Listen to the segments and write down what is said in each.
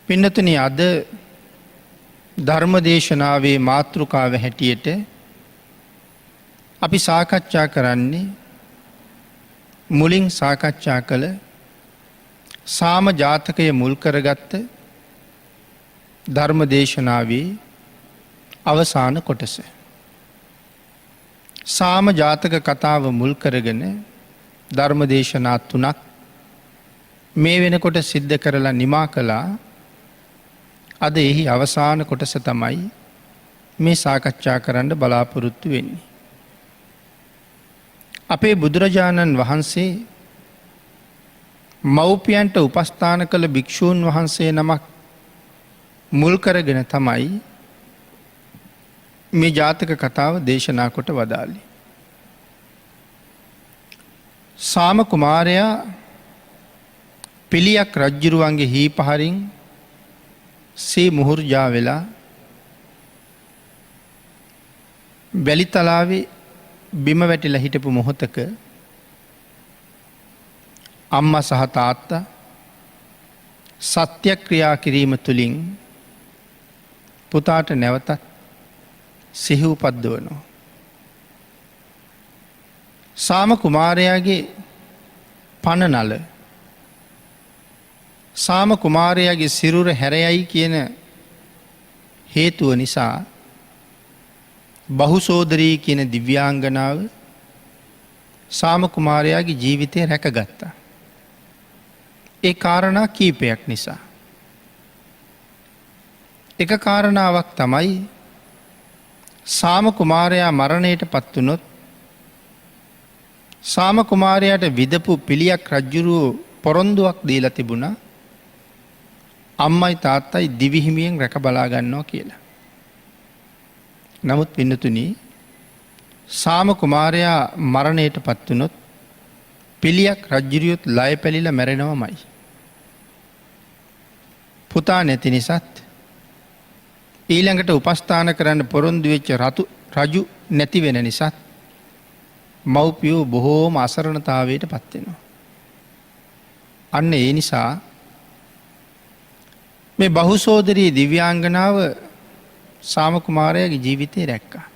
පින්නතුනි අද ධර්මදේශනාවේ මාතෘකාව හැටියට අපි සාකච්ඡා කරන්නේ මුලින් සාකච්ඡා කළ සාම ජාතකය මුල් කරගත්ත ධර්මදේශනාවේ අවසාන කොටස. සාම ජාතක කතාව මුල් කරගෙන ධර්මදේශනා 3ක් මේ වෙනකොට සිද්ධ කරලා නිමා කළා. අද එහි අවසාන කොටස තමයි මේ සාකච්ඡා කරන්න බලාපොරොත්තු වෙන්නේ. අපේ බුදුරජාණන් වහන්සේ මව්පියන්ට උපස්ථාන කළ භික්ෂූන් වහන්සේ නමක් මුල් කරගෙන තමයි මේ ජාතක කතාව දේශනා කොට වදාළේ. සාම කුමාරයා පිළියක් රජ්ජුරුවන්ගේ හීපහරින් සේ මුහුර්ජා වෙලා වැලිතලාවේ බිම වැටිලා හිටපු මොහොතක අම්මා සහ තාත්තා සත්‍යක්‍රියා කිරීම තුළින් පුතාට නැවතත් සිහි උපද්දවනවා. සාම කුමාරයාගේ පණ නල සාම කුමාරයාගේ සිරුර හැරයයි කියන හේතුව නිසා බහුසෝදරී කියන දිව්‍යාංගනාව සාම කුමාරයාගේ ජීවිතය රැකගත්තා. ඒ කාරණා කීපයක් නිසා. එක කාරණාවක් තමයි සාම කුමාරයා මරණයට පත් වුණොත් සාම කුමාරයාට විදපු පිළියක් රජ්ජුරුවෝ පොරොන්දුවක් දීලා තිබුණා. අම්මයි තාත්තයි දිවිහිමියෙන් රැක බලා ගන්නවා කියලා. නමුත් පින්නතුනි සාම කුමාරයා මරණයට පත් වුණොත් පිළියක් රජ්ජුරියොත් ලය පැලිලා මැරෙනවමයි. පුතා නැති නිසාත් ඊළඟට උපස්ථාන කරන්න පොරොන්දු වෙච්ච රජු නැති වෙන නිසාත් මව්පියෝ බොහෝම අසරණතාවයට පත් වෙනවා. අන්න ඒ නිසා මේ බහුසෝදරී දිව්‍යාංගනාව සාම කුමාරයාගේ ජීවිතේ රැක්කා.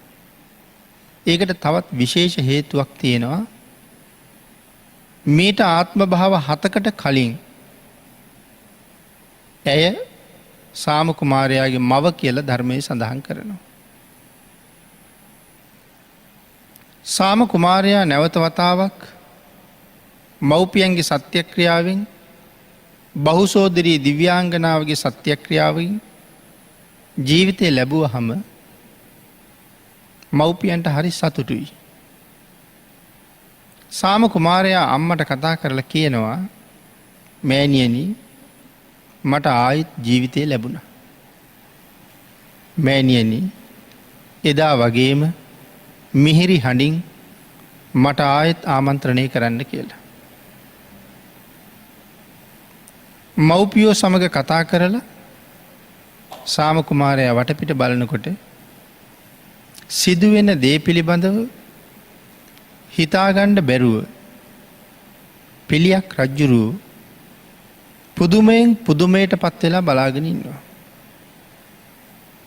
ඒකට තවත් විශේෂ හේතුවක් තියෙනවා. මීට ආත්ම භාව 7කට කලින් ඇය සාම කුමාරයාගේ මව කියලා ධර්මයේ සඳහන් කරනවා. සාම කුමාරයා නැවත වතාවක් මව්පියන්ගේ සත්‍යක්‍රියාවෙන් බහුසෝදරී දිව්‍යාංගනාවගේ සත්‍යක්‍රියාවෙන් ජීවිතය ලැබුවහම මව්පියන්ට හරි සතුටුයි. සාම කුමාරයා අම්මට කතා කරලා කියනවා මෑණියනි මට ආයෙත් ජීවිතය ලැබුණා. මෑණියනි එදා වගේම මිහිරි හඬින් මට ආයෙත් ආමන්ත්‍රණය කරන්න කියලා. මව්පියෝ සමග කතා කරලා සාම කුමාරයා වටපිට බලනකොට සිදුවෙන දේ පිළිබඳව හිතාගන්න බැරුව පිළියක් රජ්ජුරුව පුදුමයෙන් පුදුමයට පත් වෙලා බලාගෙන ඉන්නවා.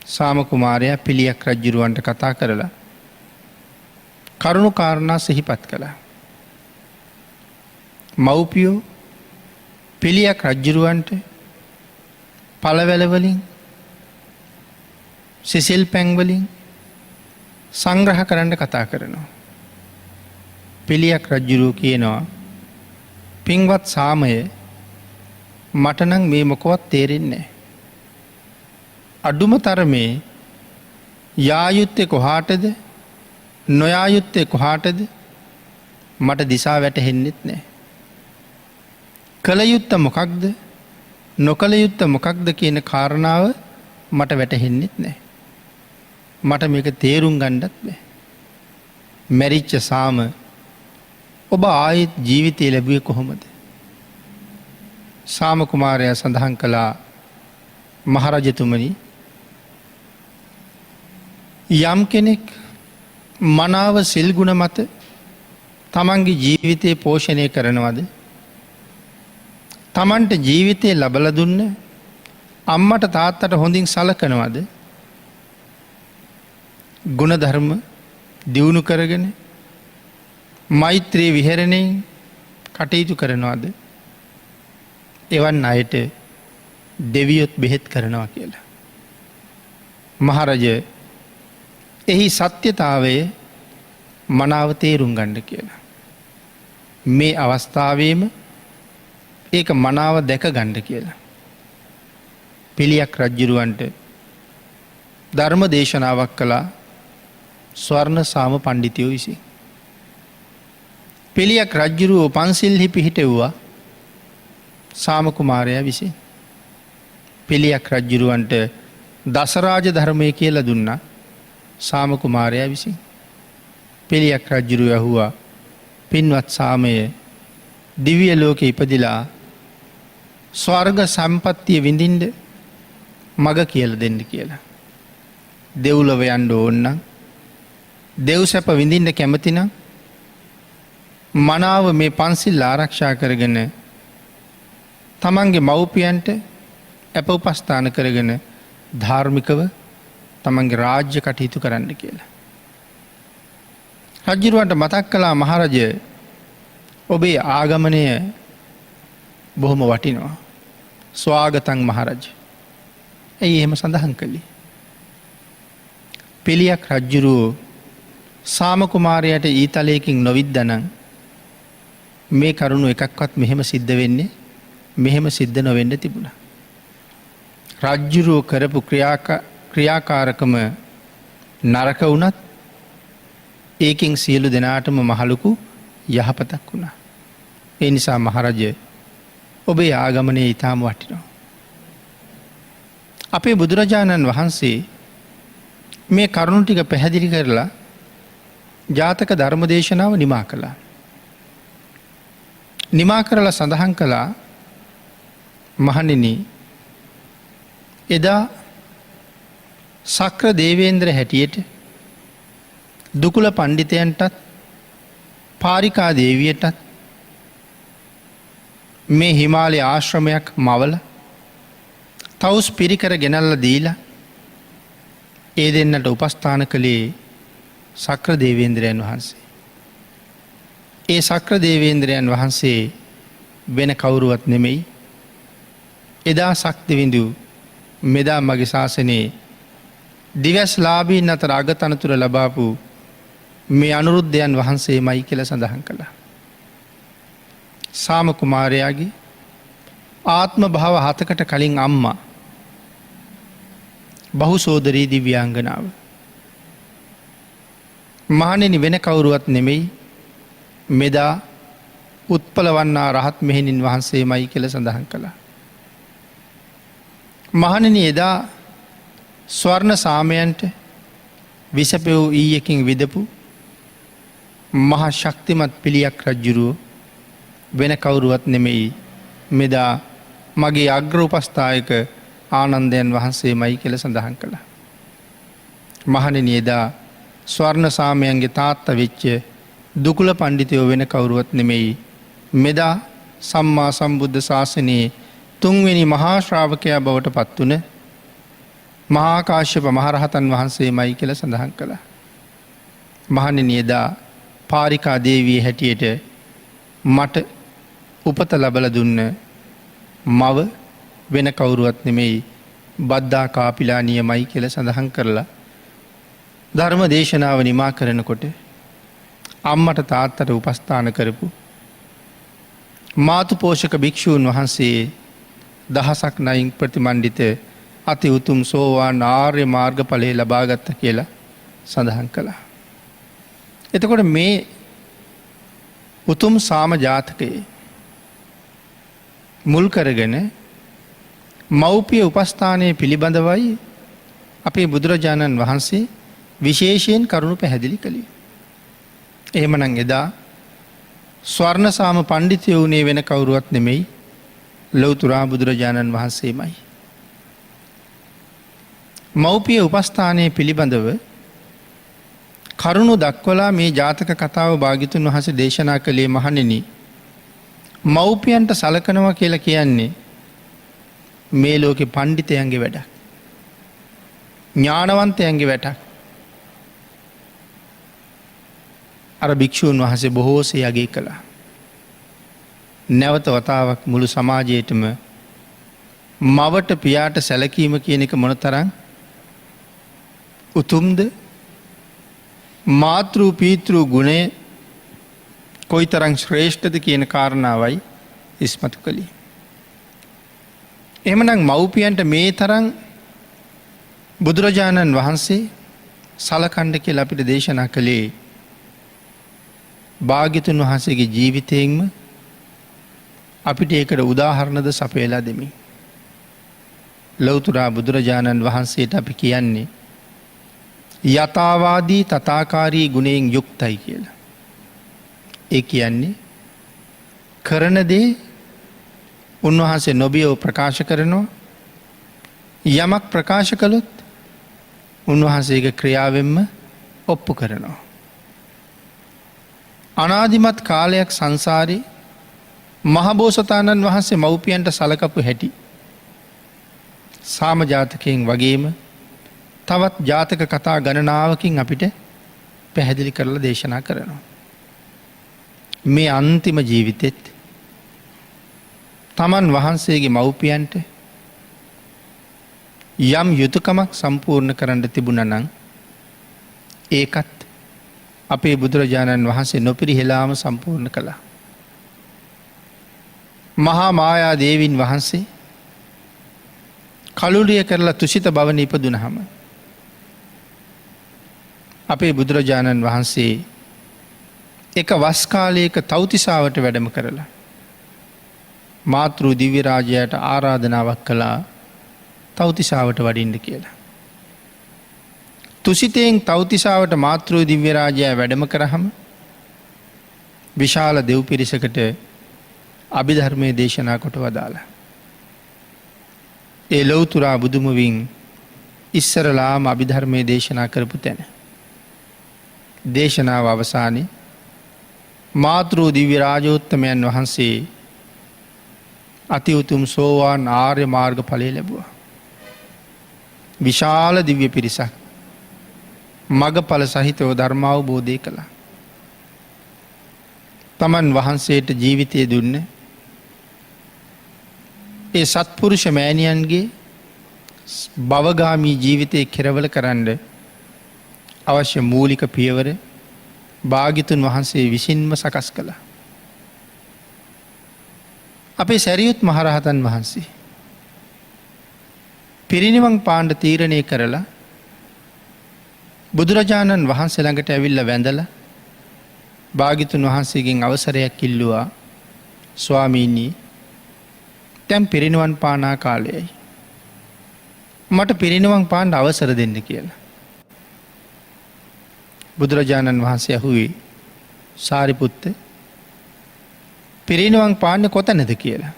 සාම කුමාරයා පිළියක් රජ්ජුරුවන්ට කතා කරලා කරුණු කාරණා සිහිපත් කළා. මව්පියෝ පිළියක් රජ්ජුරුවන්ට පළවැල වලින් සිසිල් පැන් වලින් සංග්‍රහ කරන්න කතා කරනවා. පිළියක් රජ්ජුරුව කියනවා පින්වත් සාමය මට නම් මේ මොකවත් තේරෙන්නේ නැහැ. අඩුම තරමේ යා යුත්තේ කොහාටද නොයා යුත්තේ කොහාටද මට දිසා වැටහෙන්නෙත් නැහැ. කල යුත්ත මොකක්ද නොකල යුත්ත මොකක්ද කියන කාරණාව මට වැටහෙන්නෙත් නැහැ. මට මේක තේරුම් ගන්නත් බෑ. මැරිච්ච සාම ඔබ ආයෙත් ජීවිතය ලැබුවේ කොහොමද? සාම කුමාරයා සඳහන් කළා මහරජතුමනි යම් කෙනෙක් මනාව සිල් ගුණ මත තමන්ගේ ජීවිතය පෝෂණය කරනවද තමන්ට ජීවිතය ලබලා දුන්න අම්මට තාත්තට හොඳින් සලකනවද? ගුණ ධර්ම දියුණු කරගෙන මෛත්‍රී විහරණයෙන් කටයුතු කරනවද? එවන් අයට දෙවියොත් බෙහෙත් කරනවා කියලා. මහරජ එහි සත්‍යතාවය මනාව තේරුම් ගන්න කියලා. මේ අවස්ථාවේම ඒක මනාව දැක ගන්න කියලා. පිළියක් රජ්ජුරුවන්ට ධර්ම දේශනාවක් කළා ස්වර්ණ සාම පණ්ඩිතයෝ විසින්. පිළියක් රජ්ජුරුවෝ පන්සිල්හි පිහිටෙව්වා සාම කුමාරයා විසින්. පිළියක් රජ්ජුරුවන්ට දසරාජ ධර්මය කියලා දුන්නා සාම කුමාරයා විසින්. පිළියක් රජ්ජුරුව ඇහුවා පින්වත් සාමය දිව්‍ය ලෝකෙ ඉපදිලා ස්වර්ග සම්පත්තිය විඳින්ඩ මග කියල දෙන්න කියලා. දෙව්ලොව යන්න ඕන්නම් දෙව් සැප විඳින්ට කැමතිනම් මනාව මේ පන්සිල් ආරක්ෂා කරගෙන තමන්ගේ මව්පියන්ට ඇප උපස්ථාන කරගෙන ධාර්මිකව තමන්ගේ රාජ්‍ය කටයුතු කරන්න කියලා. රජ්ජුරුවන්ට මතක් කළා මහරජ ඔබේ ආගමනය බොහොම වටිනවා. ස්වාගතන් මහරජ. ඇයි එහෙම සඳහන් කළේ? පිළියක් රජ්ජුරුවෝ සාමකුමාරයට ඊතලයකින් නොවිද්දනං මේ කරුණු එකක්වත් මෙහෙම සිද්ධ වෙන්නේ මෙහෙම සිද්ධ නොවෙන්න තිබුණ. රජ්ජුරුවෝ කරපු ක්‍රියාකාරකම නරක වුණත් ඒකින් සියලු දෙනාටම මහලුකු යහපතක් වුණා. ඒ නිසා මහරජ ඔබේ ආගමනය ඉතාම වටිනවා. අපේ බුදුරජාණන් වහන්සේ මේ කරුණු ටික පැහැදිලි කරලා ජාතක ධර්ම දේශනාව නිමා කළා. නිමා කරලා සඳහන් කළා මහණෙනි එදා සක්‍ර දේවේන්ද්‍ර හැටියට දුකුල පණ්ඩිතයන්ටත් පාරිකා දේවියටත් මේ හිමාලය ආශ්‍රමයක් මවල තවුස් පිරිකර ගෙනල්ල දීලා ඒ දෙන්නට උපස්ථාන කළේ සක්‍ර දේවේන්ද්‍රයන් වහන්සේ. ඒ සක්‍ර දේවේන්ද්‍රයන් වහන්සේ වෙන කවුරුවත් නෙමෙයි. එදා ශක්තිවිඳු මෙදා මගේ ශාසනයේ දිවස් ලාභීන් අතර අගතනතුර ලබාපු මේ අනුරුද්ධයන් වහන්සේ මයි කියල සඳහන් කළා. සාම කුමාරයාගේ ආත්ම භාව 7කට කලින් අම්මා බහු සෝදරී දිව්‍යාංගනාව. මහණෙනි වෙන කවුරුවත් නෙමෙයි මෙදා උත්පල වන්නා රහත් මෙහෙණින් වහන්සේ මයි කියල සඳහන් කළා. මහණෙනි එදා ස්වර්ණ සාමයන්ට විසපෙව් ඊයකින් විදපු මහා ශක්තිමත් පිළියක් රජ්ජුරුවෝ වෙන කවුරුවත් නෙමෙයි මෙදා මගේ අග්‍ර උපස්ථායක ආනන්දයන් වහන්සේ මයි කියල සඳහන් කළා. මහණෙනි එදා ස්වර්ණ සාමයන්ගේ තාත්ත වෙච්ච දුකුල පණ්ඩිතයෝ වෙන කවුරුවත් නෙමෙයි මෙදා සම්මා සම්බුද්ධ ශාසනයේ තුන්වෙනි මහා ශ්‍රාවකයා බවට පත් වුණ මහා කාශ්‍යප මහරහතන් වහන්සේ මයි කියල සඳහන් කළා. මහණෙනි එදා පාරිකා දේවිය හැටියට මට උපත ලබල දුන්න මව වෙන කවුරුවත් නෙමෙයි බද්දා කාපිලානිය මයි කියල සඳහන් කරලා ධර්ම දේශනාව නිමා කරනකොට අම්මට තාත්තට උපස්ථාන කරපු මාතු පෝෂක භික්‍ෂූන් වහන්සේ දහසක් නයින් ප්‍රතිමණ්ඩිත අති උතුම් සෝවාන් ආර්ය මාර්ගඵලය ලබාගත්ත කියලා සඳහන් කළා. එතකොට මේ උතුම් සාම ජාතකයේ මුල් කරගෙන මව්පිය උපස්ථානය පිළිබඳවයි අපේ බුදුරජාණන් වහන්සේ විශේෂයෙන් කරුණු පැහැදිලි කළේ. එහෙමනම් එදා ස්වර්ණ සාම පණ්ඩිතය වුණේ වෙන කවුරුවත් නෙමෙයි ලෞතුරා බුදුරජාණන් වහන්සේමයි. මව්පිය උපස්ථානය පිළිබඳව කරුණු දක්වලා මේ ජාතක කතාව භාග්‍යතුන් වහන්සේ දේශනා කළේ මහණෙනි මව්පියන්ට සලකනවා කියලා කියන්නේ මේ ලෝකෙ පණ්ඩිතයන්ගේ වැඩක්. ඥානවන්තයන්ගේ වැටක්. අර භික්‍ෂූන් වහසේ බොහෝසේ යගේ කළා. නැවත වතාවක් මුළු සමාජයටම මවට පියාට සැලකීම කියන එක මොන තරන් උතුම්ද මාතෘ පීතෘ ගුණය කොයි තරං ශ්‍රේෂ්ඨද කියන කාරණාවයි ඉස්මතු කළේ. එමනං මව්පියන්ට මේ තරන් බුදුරජාණන් වහන්සේ සලකණ්ඩ කියල අපිට දේශනා කළේ භාග්‍යතුන් වහන්සේගේ ජීවිතයෙන්ම අපිට ඒකට උදාහරණද සපයලා දෙමි. ලොවතුරා බුදුරජාණන් වහන්සේට අපි කියන්නේ යථාවාදී තථාකාරී ගුණයෙන් යුක්තයි කියලා. ඒ කියන්නේ කරන දේ උන්වහන්සේ නොබියව ප්‍රකාශ කරනවා. යමක් ප්‍රකාශ කළොත් උන්වහන්සේගේ ක්‍රියාවෙන්ම ඔප්පු කරනවා. අනාදිමත් කාලයක් සංසාරේ මහබෝසතාණන් වහන්සේ මව්පියන්ට සලකපු හැටි සාම ජාතකයෙන් වගේම තවත් ජාතක කතා ගණනාවකින් අපිට පැහැදිලි කරලා දේශනා කරනවා. මේ අන්තිම ජීවිතෙත් තමන් වහන්සේගේ මව්පියන්ට යම් යුතුකමක් සම්පූර්ණ කරන්න තිබුණනං ඒකත් අපේ බුදුරජාණන් වහන්සේ නොපිරිහෙලාම සම්පූර්ණ කළා. මහා මායා දේවින් වහන්සේ කළුරිය කරලා තුසිත භවන ඉපදුනහම අපේ බුදුරජාණන් වහන්සේ එක වස්කාලයක තවතිසාවට වැඩම කරලා මාතෘ දිව්‍යරාජයට ආරාධනාවක් කළා තවතිසාවට වඩින්ඩ කියලා. තුසිතයෙන් තවතිසාවට මාතෘ දිව්‍යරාජය වැඩම කරහම විශාල දෙව් පිරිසකට අභිධර්මය දේශනා කොට වදාලා. ඒ ලොවතුරා බුදුමවින් ඉස්සරලාම අභිධර්මය දේශනා කරපු තැන. දේශනාව අවසානය මාතෘ දිව්‍යරාජෝත්තමයන් වහන්සේ අති උතුම් සෝවාන් ආර්ය මාර්ග ඵලය ලැබුවා. විශාල දිව්‍ය පිරිසක් මගඵල සහිතව ධර්මාවබෝධය කළා. තමන් වහන්සේට ජීවිතය දුන්න ඒ සත්පුරුෂ මෑණියන්ගේ භවගාමී ජීවිතය කෙරවල කරන්න අවශ්‍ය මූලික පියවර භාග්‍යතුන් වහන්සේ විසින්ම සකස් කළා. අපේ සැරියුත් මහරහතන් වහන්සේ පිරිනිවන් පාණ්ඩ තීරණය කරලා බුදුරජාණන් වහන්සේ ළඟට ඇවිල්ලා වැඳලා භාග්‍යතුන් වහන්සේගෙන් අවසරයක් ඉල්ලුවා. ස්වාමීනි, දැන් පිරිනිවන් පානා කාලයයි. මට පිරිනිවන් පාන්න අවසර දෙන්න කියලා. බුදුරජාණන් වහන්සේ ඇහුවේ සාරිපුත්ත පිරිනිවන් පාන්නේ කොතැනද කියලා.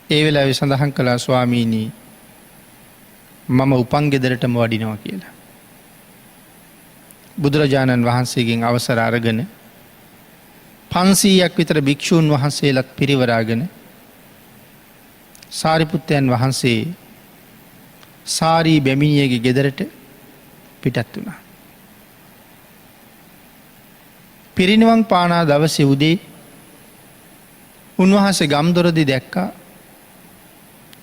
ඒ වෙලාවේ සඳහන් කළා ස්වාමීනි මම උපන් ගෙදරටම වඩිනවා කියලා. බුදුරජාණන් වහන්සේගෙන් අවසර අරගෙන 500ක් විතර භික්ෂූන් වහන්සේලාත් පිරිවරාගෙන සාරිපුත්තයන් වහන්සේ සාරී බැමිණියගේ ගෙදරට පිටත් වුණා. පිරිනිවන් පානා දවසේ උදේ උන්වහන්සේ ගම්දොරදී දැක්කා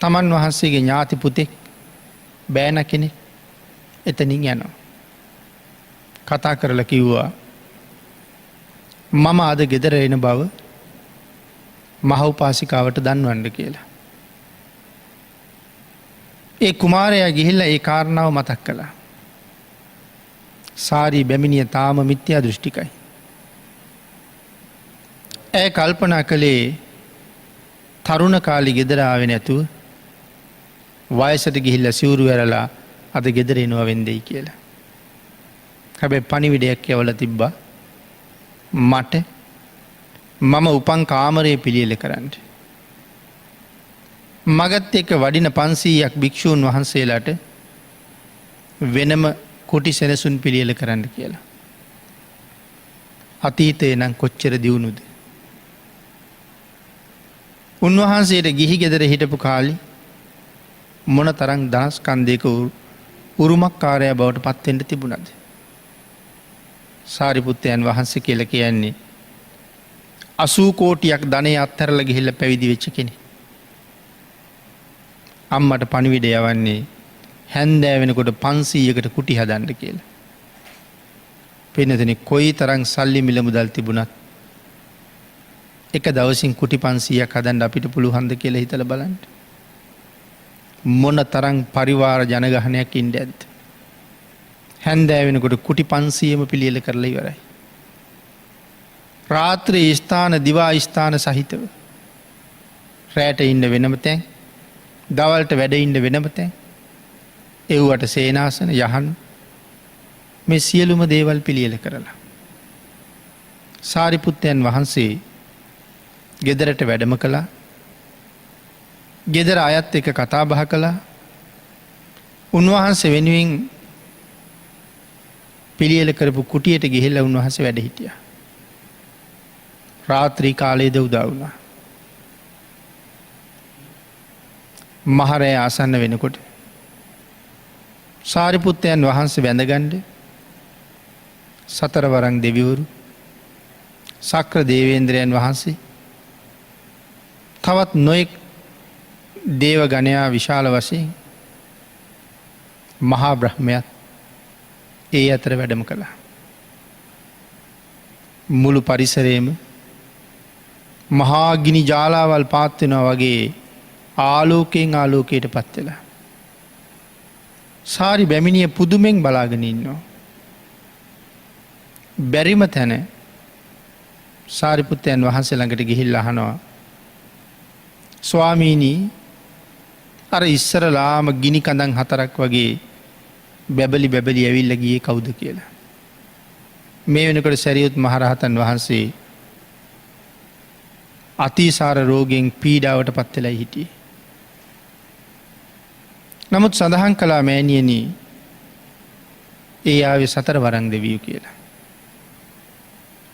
තමන් වහන්සේගේ ඥාති පුතෙක් බෑන කෙනෙක් එතනින් යනවා. කතා කරලා කිව්වා මම අද ගෙදර එන බව මහෝපාසිකාවට දන්වන්න කියලා. ඒ කුමාරයා ගිහිල්ලා ඒ කාරණාව මතක් කළා. සාරී බැමිණිය තාම මිත්‍යා දෘෂ්ටිකයි. ඇය කල්පනා කළේ තරුණ කාලේ ගෙදර ආවේ නැතුව වයසට ගිහිල්ලා සිවුරු ඇරලා අද ගෙදර එනවා වෙන්දෙයි කියලා. හැබැයි පණිවිඩයක් යවලා තිබ්බා මට මම උපන් කාමරයේ පිළියෙල කරන්න. මගත් එක්ක වඩින 500ක් භික්ෂූන් වහන්සේලාට වෙනම කුටි සෙනසුන් පිළියෙල කරන්න කියලා. අතීතේ නම් කොච්චර දියුණුද. උන්වහන්සේට ගිහි ගෙදර හිටපු කාලි මොන තරං දනස්කන්දයක උරුමක්කාරය බවට පත්වෙන්ට තිබුණද. සාරිපුත්තයන් වහන්සේ කියල කියන්නේ 80 කෝටියක් ධනය අත්තරල ගිහිල්ල පැවිදි වෙච්ච කෙනෙ. අම්මට පණිවිඩ යවන්නේ හැන්දෑවෙනකොට 500කට කුටි හදන්න කියලා. පිනතන කොයි තරං සල්ලි මිල මුදල් තිබුණත් එක දවසින් කුටි 500ක් හදන්න අපිට පුළුවන්ද කියලා හිතලා බලන්න. මොන තරං පරිවාර ජනගහනයක් ඉන්න ඇද්ද. හැන්දෑවෙනකොට කුටි 500ම පිළියෙල කරලා ඉවරයි. රාත්‍රී ස්ථාන දිවා ස්ථාන සහිතව රැට ඉන්න වෙනම තැන් දවල්ට වැඩ ඉන්න වෙනම තැන් එව්වට සේනාසන යහන් මේ සියලුම දේවල් පිළියෙල කරලා. සාරිපුත්තයන් වහන්සේ ගෙදරට වැඩම කළා. ගෙදර අයත් එක කතා බහ කළා. උන්වහන්සේ වෙනුවෙන් පිළියෙල කරපු කුටියට ගිහිල්ලා උන්වහන්සේ වැඩ හිටියා. රාත්‍රී කාලයේද උදා වුණා. මහරෑ ආසන්න වෙනකොට සාරිපුත්තයන් වහන්සේ වැඳගන්න සතරවරන් දෙවිවරු සක්‍ර දේවේන්ද්‍රයන් වහන්සේ තවත් නොයෙක් දේව ගණයා විශාල වශයෙන් මහා බ්‍රහ්මයත් ඒ අතර වැඩම කළා. මුළු පරිසරයේම මහාගිනි ජාලාවල් පාත්වෙනවා වගේ ආලෝකයෙන් ආලෝකයට පත්වෙලා. සාරි බැමිණිය පුදුමෙන් බලාගෙන ඉන්නවා. බැරිම තැන සාරිපුත්තයන් වහන්සේ ළඟට ගිහිල්ලා අහනවා ස්වාමීනී අර ඉස්සරලාම ගිනි කඳන් 4ක් වගේ බැබලි බැබලි ඇවිල්ලා ගියේ කවුද කියලා. මේ වෙනකොට සරියුත් මහරහතන් වහන්සේ අතිසාර රෝගයෙන් පීඩාවට පත් වෙලා හිටියේ. නමුත් සඳහන් කළා මෑණියනි ඒ ආවේ සතරවරන් දෙවියෝ කියලා.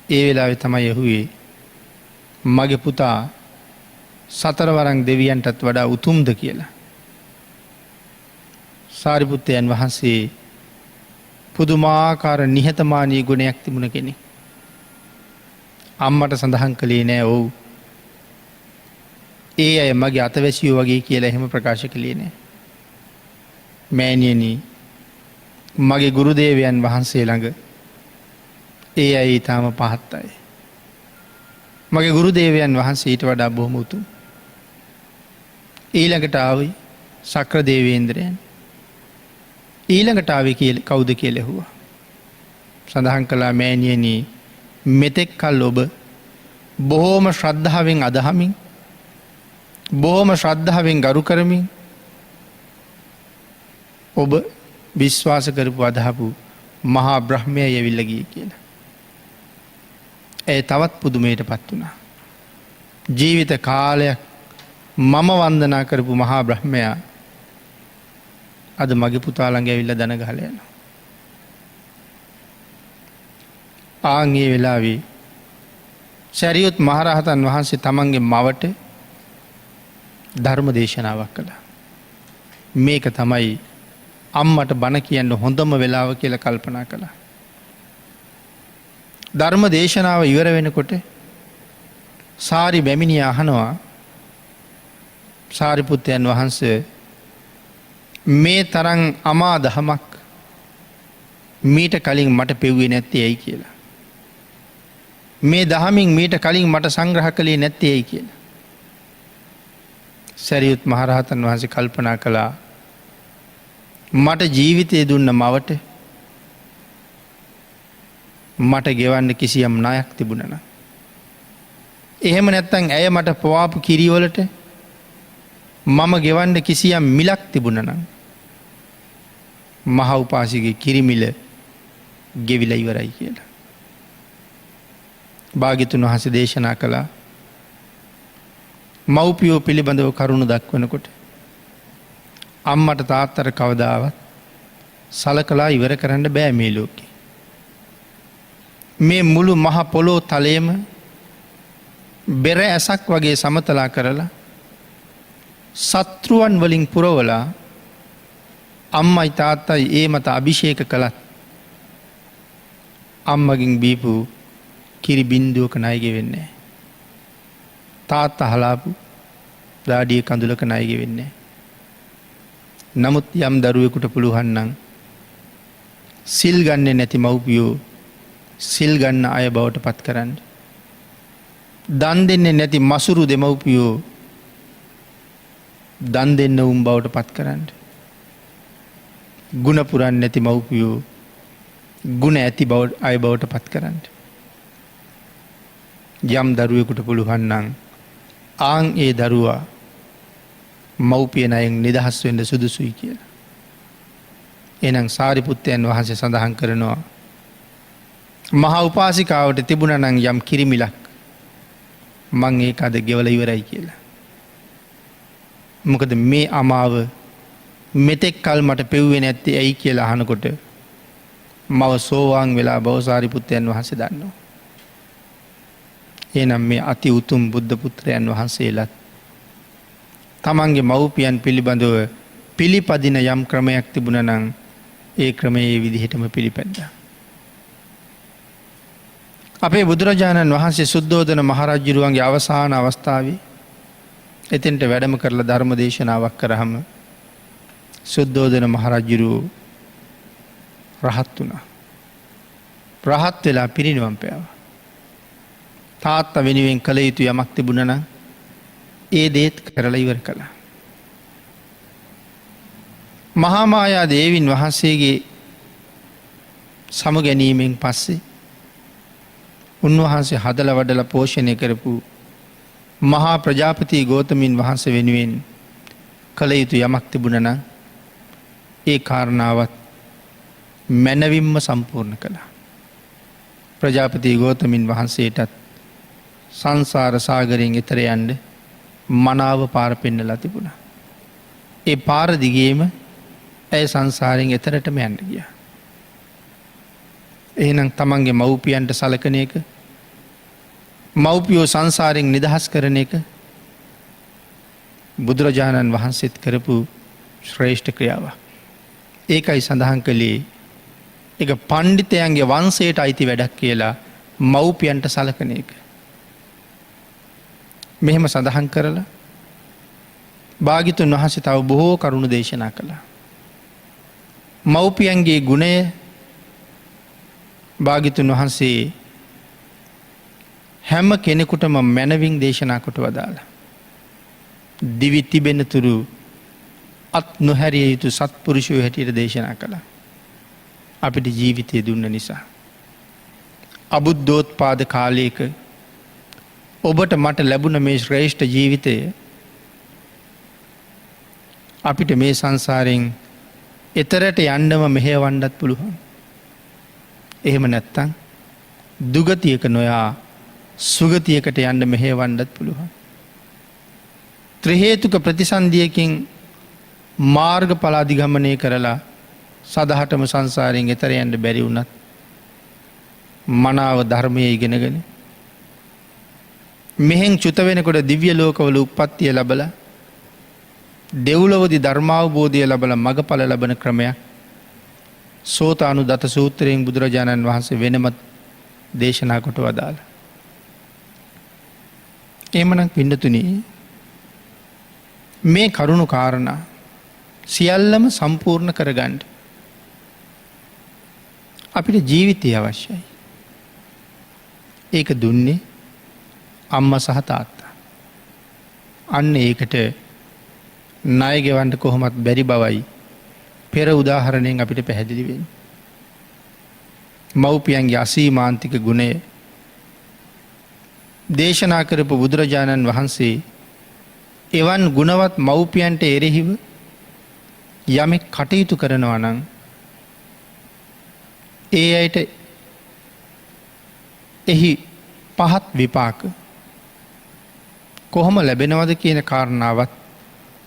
ඒ වෙලාවේ තමයි ඇහුවේ මගේ පුතා සතරවරන් දෙවියන්ටත් වඩා උතුම්ද කියලා. සාරිපුත්තයන් වහන්සේ පුදුමාකාර නිහතමානී ගුණයක් තිබුණ කෙනෙක්. අම්මට සඳහන් කළේ නෑ ඔව්. ඒ අය මගේ අතවැසියෝ වගේ කියලා එහෙම ප්‍රකාශ කළේ නෑ. මෑණියනි මගේ ගුරුදේවයන් වහන්සේ ළඟ ඒ අය ඊටාම පහත් අය. මගේ ගුරුදේවයන් වහන්සේ ඊට වඩා බොහොම උතුම්. ඊළඟට ආවේ සක්‍ර දේවේන්ද්‍රයන්. ඊළඟට ආවේ කවුද කියලා ඇහුවා. සඳහන් කළා මෑණියනි මෙතෙක් කල් ඔබ බොහොම ශ්‍රද්ධාවෙන් අදහමින් බොහොම ශ්‍රද්ධාවෙන් ගරු කරමින් ඔබ විශ්වාස කරපු අදහපු මහා බ්‍රහ්මයා ඇවිල්ලා ගියේ කියලා. ඒ තවත් පුදුමයට පත් වුණා. ජීවිත කාලයක් මම වන්දනා කරපු මහා බ්‍රහ්මයා අද මගේ පුතා ළඟ ඇවිල්ලා දන ගහලා යනවා. ආන් ඒ වෙලාවේ සරියුත් මහරහතන් වහන්සේ තමන්ගේ මවට ධර්ම දේශනාවක් කළා. මේක තමයි අම්මට බණ කියන්න හොඳම වෙලාව කියලා කල්පනා කළා. ධර්ම දේශනාව ඉවර වෙනකොට සාරි බැමිණිය අහනවා සාරිපුත්තයන් වහන්සේ මේ තරම් අමා දහමක් මීට කලින් මට පෙව්වේ නැත්තේ ඇයි කියලා. මේ දහමින් මීට කලින් මට සංග්‍රහ කළේ නැත්තේ ඇයි කියලා. සරියුත් මහරහතන් වහන්සේ කල්පනා කළා මට ජීවිතය දුන්න මවට මට ගෙවන්න කිසියම් ණයක් තිබුණා නම් එහෙම නැත්නම් ඇය මට පවාපු කිරිවලට මම ගෙවන්න කිසියම් මිලක් තිබුණා නම් මහ උපාසිකගේ කිරිමිල ගෙවිලා ඉවරයි කියලා. භාග්‍යතුන් වහන්සේ දේශනා කළා මව්පියෝ පිළිබඳව කරුණු දක්වනකොට අම්මට තාත්තට කවදාවත් සලකලා ඉවර කරන්න බෑ මේ ලෝකේ. මේ මුළු මහ පොළොව තලයේම බෙර ඇසක් වගේ සමතලා කරලා සත්‍රුවන් වලින් පුරවලා අම්මයි තාත්තයි ඒ මත අභිෂේක කළත් අම්මගින් බීපු කිරි බින්දුවක ණයගෙ වෙන්නේ. තාත්තා හලාපු දාඩිය කඳුලක ණයගෙ වෙන්නේ. නමුත් යම් දරුවෙකුට පුළුවන් නම් සිල් ගන්නේ නැති මව්පියෝ සිල් ගන්න අය බවට පත් කරන්න. දන් දෙන්නේ නැති මසුරු දෙමව්පියෝ දන් දෙන්න උන් බවට පත් කරන්න. ගුණ පුරන් නැති මව්පියෝ ගුණ ඇති අය බවට පත් කරන්න. යම් දරුවෙකුට පුළුවන් නම් ආන් ඒ දරුවා මව්පියන් අයෙන් නිදහස් වෙන්න සුදුසුයි කියලා. එනම් සාරිපුත්තයන් වහන්සේ සඳහන් කරනවා මහා උපාසිකාවට තිබුණා නම් යම් කිරිමිලක් මං ඒක අද ගෙවලා ඉවරයි කියලා. මොකද මේ අමාව මෙතෙක් කල් මට පෙව්වේ නැත්තේ ඇයි කියලා අහනකොට මව සෝවාන් වෙලා බෝසාරිපුත්තයන් වහන්සේ දන්නවා. එනම් මේ අති උතුම් බුද්ධ පුත්‍රයන් වහන්සේලාත් තමන්ගේ මව්පියන් පිළිබඳව පිළිපදින යම් ක්‍රමයක් තිබුණා නම් ඒ ක්‍රමයේ විදිහටම පිළිපැද්දා. අපේ බුදුරජාණන් වහන්සේ සුද්ධෝදන මහරජුරුවන්ගේ අවසාන අවස්ථාවේ එතෙන්ට වැඩම කරලා ධර්ම දේශනාවක් කරාම සුද්ධෝදන මහරජුරුව රහත් වුණා. රහත් වෙලා පිරිනිවන් පෑවා. තාත්තා වෙනුවෙන් කළ යුතු යමක් තිබුණා නම් ඒ දේත් කරලා ඉවර කළා. මහා මායා දේවින් වහන්සේගේ සමුගැනීමෙන් පස්සේ උන්වහන්සේ හදලා වඩලා පෝෂණය කරපු මහා ප්‍රජාපති ගෝතමින් වහන්සේ වෙනුවෙන් කළ යුතු යමක් තිබුණා නම් ඒ කාරණාවත් මැනවින්ම සම්පූර්ණ කළා. ප්‍රජාපති ගෝතමින් වහන්සේටත් සංසාර සාගරයෙන් එතර යන්න මනාව පාර පෙන්නලා තිබුණා. ඒ පාර දිගේම ඇය සංසාරයෙන් එතරටම යන්න ගියා. එහෙනම් තමන්ගේ මව්පියන්ට සලකන එක, මව්පියෝ සංසාරයෙන් නිදහස් කරන එක බුදුරජාණන් වහන්සේත් කරපු ශ්‍රේෂ්ඨ ක්‍රියාවක්. ඒකයි සඳහන් කළේ ඒක පණ්ඩිතයන්ගේ වංශයට අයිති වැඩක් කියලා මව්පියන්ට සලකන එක. මෙහෙම සඳහන් කරලා භාග්‍යවතුන් වහන්සේ තව බොහෝ කරුණු දේශනා කළා. මව්පියන්ගේ ගුණය භාග්‍යවතුන් වහන්සේ හැම කෙනෙකුටම මැනවින් දේශනා කොට වදාළා. දිවි තිබෙන තුරු අත් නොහැරිය යුතු සත්පුරුෂයෝ හැටියට දේශනා කළා. අපිට ජීවිතය දුන්න නිසා. අබුද්ධෝත්පාද කාලයක ඔබට මට ලැබුණ මේ ශ්‍රේෂ්ඨ ජීවිතය අපිට මේ සංසාරයෙන් එතරට යන්නම මෙහෙවන්නත් පුළුවන්. එහෙම නැත්තම් දුගතියක නොයා සුගතියකට යන්න මෙහෙවන්නත් පුළුවන්. ත්‍රි හේතුක ප්‍රතිසන්දියකින් මාර්ගඵල අධිගමනය කරලා සදහටම සංසාරයෙන් එතර යන්න බැරි වුණත් මනාව ධර්මය ඉගෙනගෙන මෙහෙන් චුත වෙනකොට දිව්‍ය ලෝකවල උප්පත්තිය ලැබලා දෙව්ලොවදී ධර්මාවබෝධය ලැබලා මගඵල ලබන ක්‍රමයක් සෝතානුදත සූත්‍රයෙන් බුදුරජාණන් වහන්සේ වෙනමත් දේශනා කොට වදාළා. එහෙමනම් පින්නතුනි මේ කරුණු කාරණා සියල්ලම සම්පූර්ණ කරගන්න අපිට ජීවිතය අවශ්‍යයි. ඒක දුන්නේ අම්මා සහ තාත්තා. අන්න ඒකට ණය ගෙවන්න කොහොමත් බැරි බවයි පෙර උදාහරණයෙන් අපිට පැහැදිලි වෙන්නේ. මව්පියන්ගේ අසීමාන්තික ගුණය දේශනා කරපු බුදුරජාණන් වහන්සේ එවන් ගුණවත් මව්පියන්ට එරෙහිව යමෙක් කටයුතු කරනවා නම් ඒ අයට එහි පහත් විපාක කොහොම ලැබෙනවද කියන කාරණාවත්